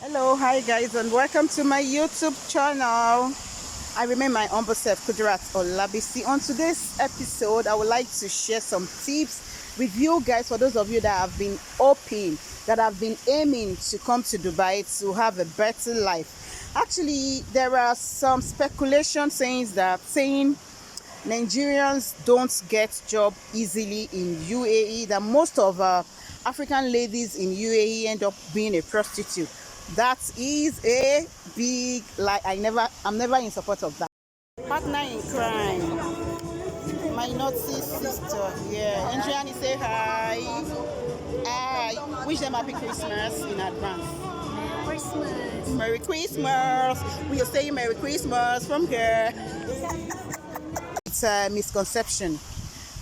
Hello, hi guys, and welcome to my YouTube channel. I remain my humble self, Kudirat Olabisi. On today's episode, I would like to share some tips with you guys for those of you that have been hoping, that have been aiming to come to Dubai to have a better life. Actually, there are some speculation saying Nigerians don't get job easily in UAE, that most of African ladies in UAE end up being a prostitute. That is a big lie. I'm never in support of that. Partner in crime, my naughty sister. Yeah, Adriani, say hi. Hi. Wish them happy Christmas in advance. Christmas. Merry Christmas. We are saying Merry Christmas from here. It's a misconception.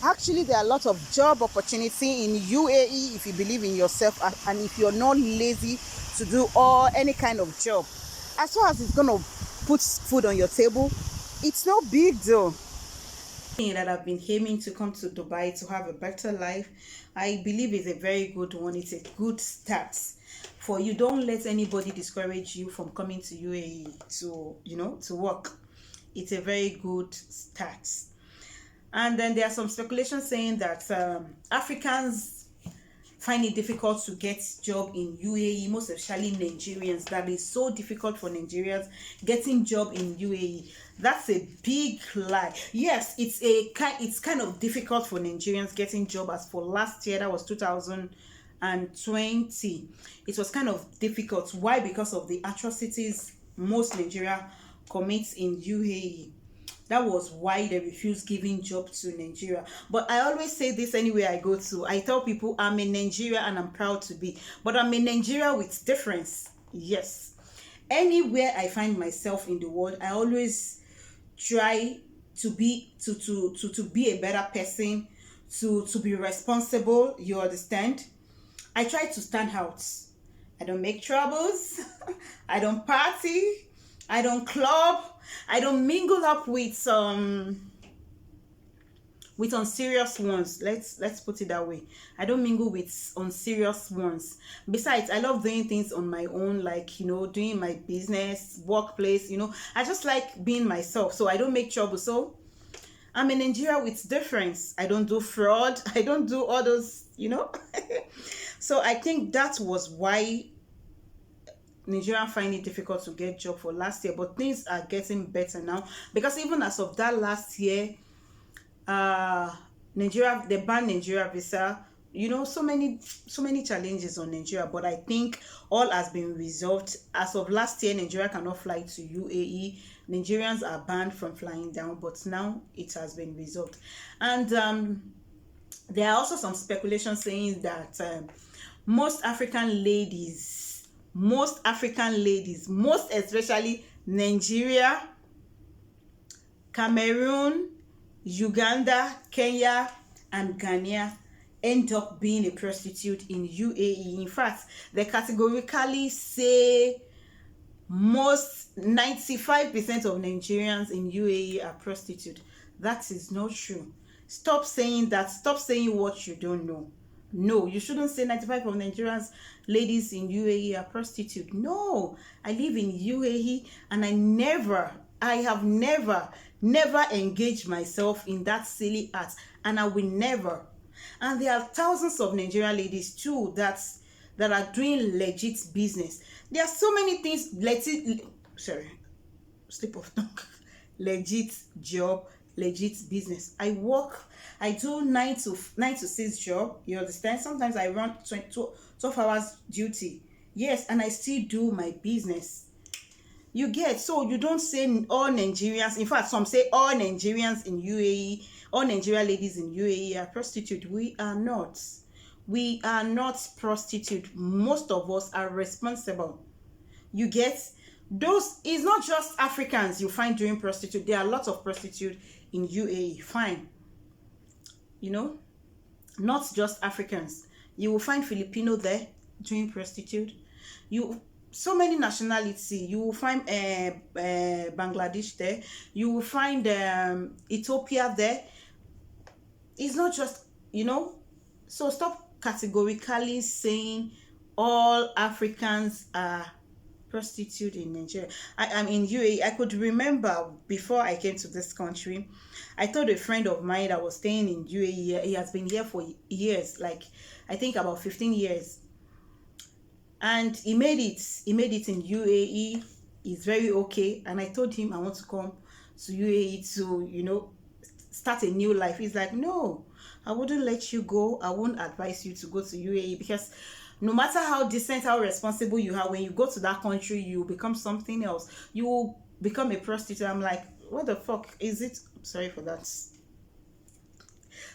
Actually, there are a lot of job opportunity in UAE if you believe in yourself and if you're not lazy to do any kind of job. As far as it's gonna put food on your table, it's no big deal. That I've been aiming to come to Dubai to have a better life, I believe is a very good one. It's a good start for you. Don't let anybody discourage you from coming to UAE to work. It's a very good start. And then there are some speculation saying that Africans find it difficult to get job in UAE, most especially Nigerians. That is so difficult for Nigerians getting job in UAE. That's a big lie. Yes, it's kind of difficult for Nigerians getting job. As for last year, that was 2020. It was kind of difficult. Why? Because of the atrocities most Nigeria commits in UAE. That was why they refused giving job to Nigeria. But I always say this anywhere I go to. I tell people I'm in Nigeria and I'm proud to be. But I'm in Nigeria with difference. Yes. Anywhere I find myself in the world, I always try to be to be a better person, to be responsible. You understand? I try to stand out. I don't make troubles. I don't party. I don't club. I don't mingle up with unserious ones. Let's put it that way. I don't mingle with unserious ones. Besides, I love doing things on my own, like doing my business, workplace. I just like being myself. So I don't make trouble. So I'm in Nigeria with difference. I don't do fraud. I don't do all those. So I think that was why Nigerian find it difficult to get job for last year, but things are getting better now, because even as of that last year, Nigeria, they banned Nigeria visa. So many challenges on Nigeria, but I think all has been resolved. As of last year, Nigeria cannot fly to UAE. Nigerians are banned from flying down, but now it has been resolved. And there are also some speculation saying that most African ladies, most especially Nigeria, Cameroon, Uganda, Kenya, and Ghana, end up being a prostitute in UAE. In fact, they categorically say most 95% of Nigerians in UAE are prostitute. That is not true. Stop saying that. Stop saying what you don't know. No, you shouldn't say 95% of Nigerians ladies in UAE are prostitute. No, I live in UAE and I have never engaged myself in that silly act, and I will never. And there are thousands of Nigerian ladies too that are doing legit business. There are so many things slip of tongue. Legit job, legit business. I do 9 to 6 job. You understand? Sometimes I run 12 hours duty. Yes, and I still do my business. You get? So you don't say all Nigerians. In fact, some say all Nigerians in UAE, all Nigerian ladies in UAE are prostitute. We are not. We are not prostitute. Most of us are responsible. You get? Those is not just Africans you find doing prostitute. There are lots of prostitute in UAE. Fine. Not just Africans. You will find Filipino there doing prostitute. So many nationalities. You will find Bangladesh there. You will find Ethiopia there. It's not just, so stop categorically saying all Africans are prostitute in Nigeria. I'm in UAE. I could remember before I came to this country, I told a friend of mine that was staying in UAE. He has been here for years, like I think about 15 years. And he made it. He made it in UAE. He's very okay. And I told him I want to come to UAE to, start a new life. He's like, no, I wouldn't let you go. I won't advise you to go to UAE because no matter how decent, how responsible you are, when you go to that country, you become something else. You will become a prostitute. I'm like, what the fuck is it? Sorry for that.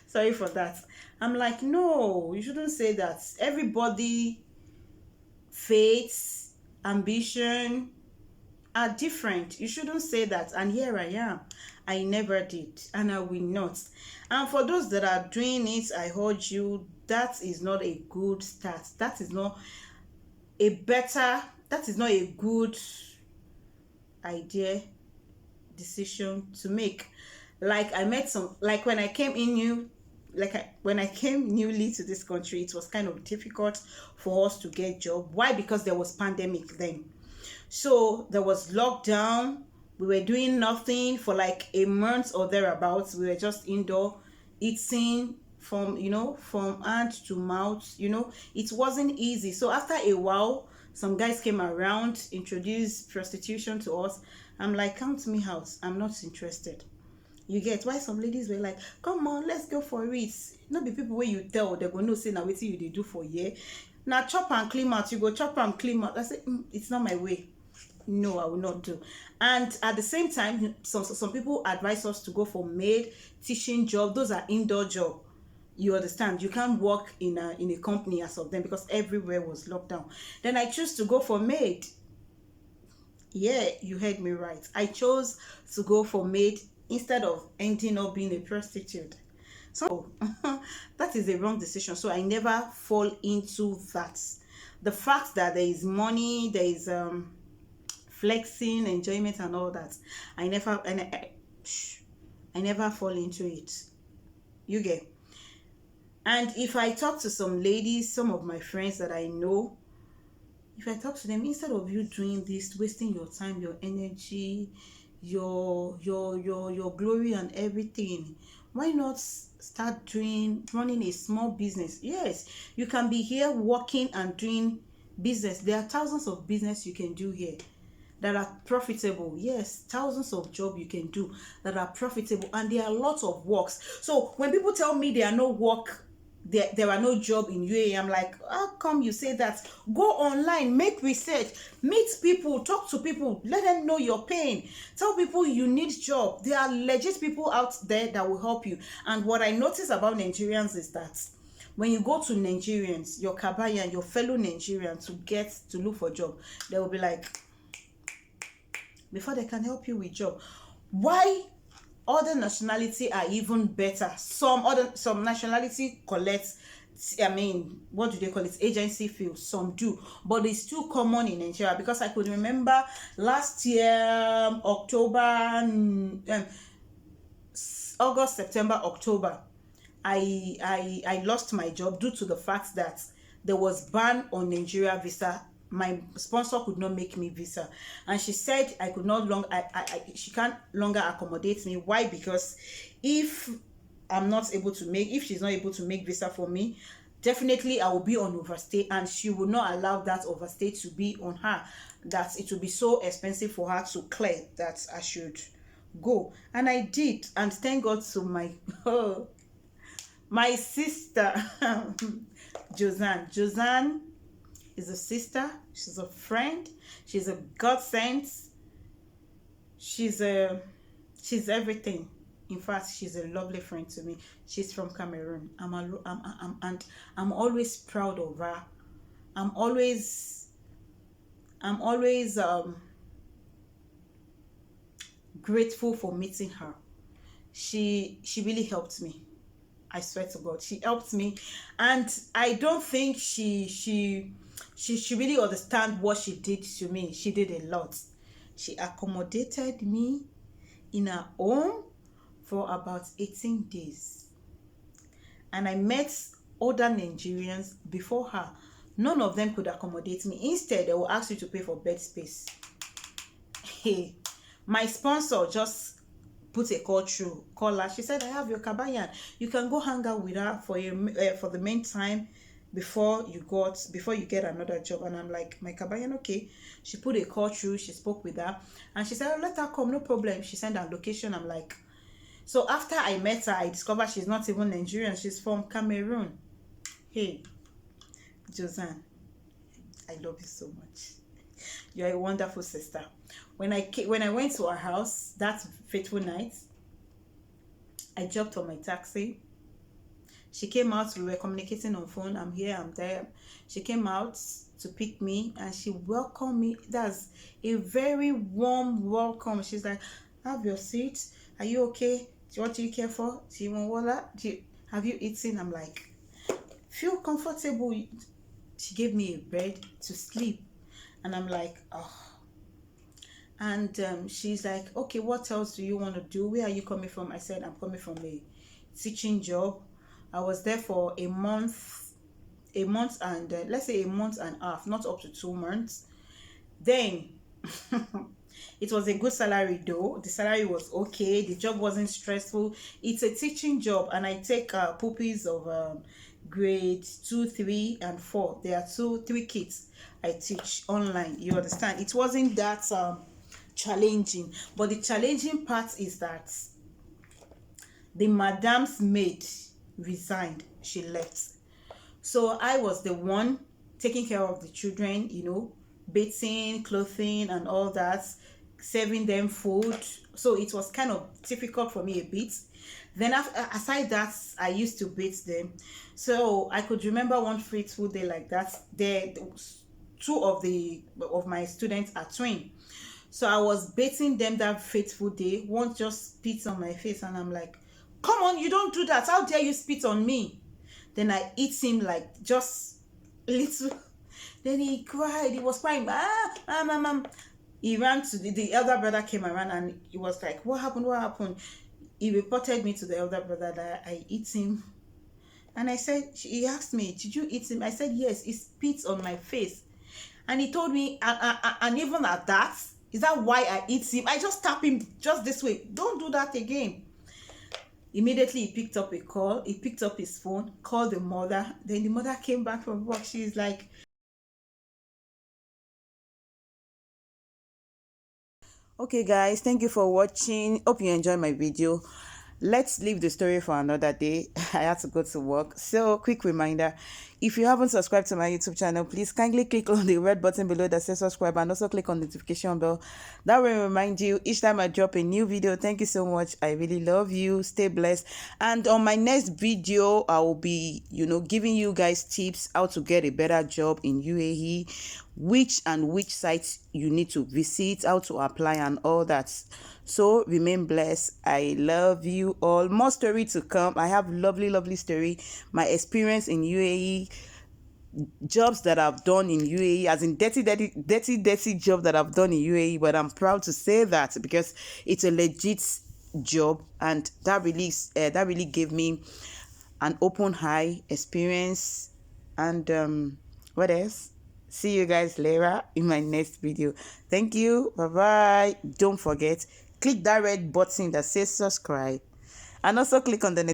Sorry for that. I'm like, no, you shouldn't say that. Everybody, faiths, ambition are different. You shouldn't say that. And here I am. I never did, and I will not. And for those that are doing it, I urge you, that is not a good start. That is not a good idea, decision to make. Like I met some, like when I came newly to this country, it was kind of difficult for us to get job. Why? Because there was pandemic then. So there was lockdown. We were doing nothing for like a month or thereabouts. We were just indoor eating from hand to mouth. It wasn't easy. So after a while, some guys came around, introduced prostitution to us. I'm like, count me out. I'm not interested. You get why some ladies were like, come on, let's go for it. Not be people where you tell they're going to say now what you they do for a year. Now chop and clean out. You go chop and clean out. I say, it's not my way. No, I will not do. And at the same time, some people advise us to go for maid, teaching job. Those are indoor job. You understand? You can't work in a company as of them because everywhere was locked down. Then I choose to go for maid. Yeah, you heard me right. I chose to go for maid instead of ending up being a prostitute. So that is a wrong decision. So I never fall into that. The fact that there is money, there is flexing, enjoyment, and all that, I never fall into it. You get. And if I talk to some ladies, some of my friends that I know, if I talk to them, instead of you doing this, wasting your time, your energy, your glory and everything, why not start running a small business? Yes, you can be here working and doing business. There are thousands of business you can do here that are profitable. Yes, thousands of jobs you can do that are profitable, and there are lots of works. So when people tell me there are no work, there are no job in UAE, I'm like, how come you say that? Go online, make research, meet people, talk to people, let them know your pain, tell people you need job. There are legit people out there that will help you. And what I notice about Nigerians is that when you go to Nigerians, your Kabaya, your fellow Nigerians to look for job, they will be like, before they can help you with job. Why other nationality are even better? Some nationality collects, what do they call it, agency fees. Some do, but it's too common in Nigeria. Because I could remember last year, August, September, October, I lost my job due to the fact that there was ban on Nigeria visa. My sponsor could not make me visa, and she said I could not long she can't longer accommodate me. Why? Because if she's not able to make visa for me, definitely I will be on overstay, and she will not allow that overstay to be on her, that it will be so expensive for her to clear that I should go. And I did, and thank God to my sister Josanne is a sister, she's a friend, she's a godsend, she's everything. In fact, she's a lovely friend to me. She's from Cameroon. I'm always proud of her. I'm always grateful for meeting her. She really helped me. I swear to God, she helped me, and I don't think she really understand what she did to me. She did a lot. She accommodated me in her home for about 18 days, and I met other Nigerians before her None of them could accommodate me. Instead, they will ask you to pay for bed space. Hey, my sponsor just put a call her. She said, I have your kabayan. You can go hang out with her for the meantime before you get another job. And I'm like, my kabayan, okay. She put a call through. She spoke with her, and she said, oh, let her come, no problem. She sent her location. I'm like, so after I met her, I discovered she's not even Nigerian. She's from Cameroon. Hey, Josanne, I love you so much. You're a wonderful sister. When I went to her house that fateful night, I jumped on my taxi. She came out. We were communicating on phone. I'm here, I'm there. She came out to pick me, and she welcomed me. That's a very warm welcome. She's like, have your seat. Are you okay? What do you care for? Do you want water? Have you eaten? I'm like, feel comfortable. She gave me a bed to sleep, and I'm like, oh. And she's like, okay, what else do you want to do? Where are you coming from? I said, I'm coming from a teaching job. I was there for a month and let's say a month and a half, not up to 2 months. Then it was a good salary though. The salary was okay. The job wasn't stressful. It's a teaching job, and I take pupils of grades 2, 3, and 4. There are 3 kids I teach online. You understand? It wasn't that challenging, but the challenging part is that the madam's maid resigned. She left, so I was the one taking care of the children, bathing, clothing, and all that, serving them food. So it was kind of difficult for me a bit. Then aside that, I used to bathe them. So I could remember one fateful day like that. Two of my students are twin. So I was bathing them that fateful day. One just spits on my face, and I'm like, come on, you don't do that. How dare you spit on me? Then I hit him like just little. Then he cried. He was crying. He ran to the elder brother came around, and he was like, what happened? What happened? He reported me to the elder brother that I hit him. And I said, he asked me, did you hit him? I said, yes, he spit on my face. And he told me, and even at that, is that why I hit him? I just tap him just this way. Don't do that again. Immediately, he picked up a call. He picked up his phone, called the mother. Then the mother came back from work. She's like, okay, guys, thank you for watching. Hope you enjoyed my video. Let's leave the story for another day. I had to go to work. So, quick reminder, if you haven't subscribed to my YouTube channel, please kindly click on the red button below that says subscribe, and also click on the notification bell. That will remind you each time I drop a new video. Thank you so much. I really love you. Stay blessed. And on my next video, I will be, giving you guys tips how to get a better job in UAE, which sites you need to visit, how to apply, and all that. So remain blessed. I love you all. More story to come. I have lovely story, my experience in UAE, jobs that I've done in UAE, as in dirty job that I've done in UAE. But I'm proud to say that because it's a legit job, and that really gave me an open eye experience. And what else? See you guys later in my next video. Thank you. Bye bye. Don't forget, click that red button that says subscribe, and also click on the